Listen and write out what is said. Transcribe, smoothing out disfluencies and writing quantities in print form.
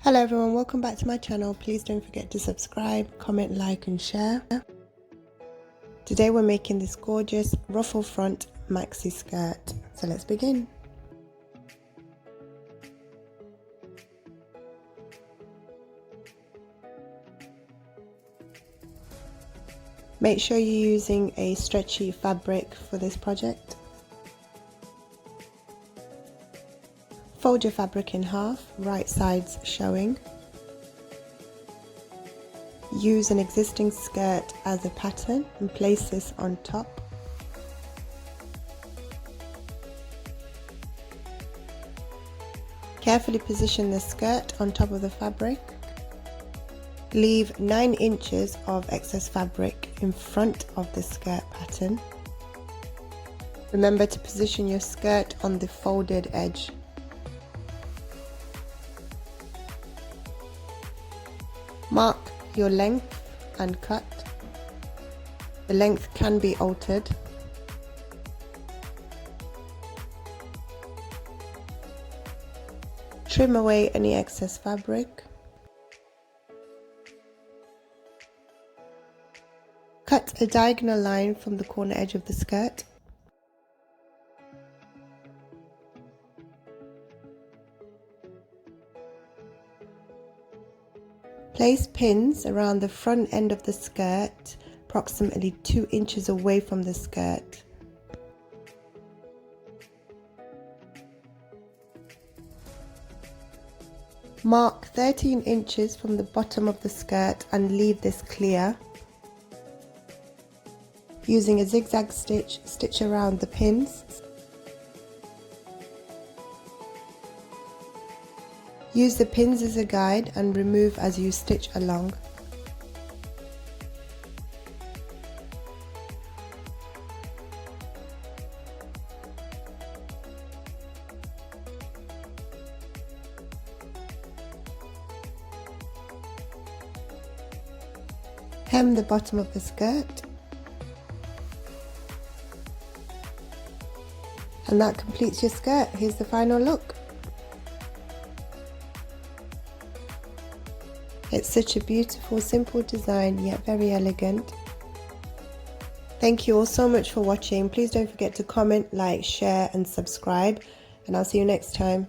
Hello everyone, welcome back to my channel. Please don't forget to subscribe, comment, like and share. Today we're making this gorgeous ruffle front maxi skirt. So let's begin. Make sure you're using a stretchy fabric for this project. Fold your fabric in half, right sides showing. Use an existing skirt as a pattern and place this on top. Carefully position the skirt on top of the fabric. Leave 9 inches of excess fabric in front of the skirt pattern. Remember to position your skirt on the folded edge. Mark your length and cut. The length can be altered. Trim away any excess fabric. Cut a diagonal line from the corner edge of the skirt. Place pins around the front end of the skirt, approximately 2 inches away from the skirt. Mark 13 inches from the bottom of the skirt and leave this clear. Using a zigzag stitch, stitch around the pins. Use the pins as a guide and remove as you stitch along. Hem the bottom of the skirt. And that completes your skirt. Here's the final look. It's such a beautiful, simple design, yet very elegant. Thank you all so much for watching. Please don't forget to comment, like, share and subscribe, and I'll see you next time.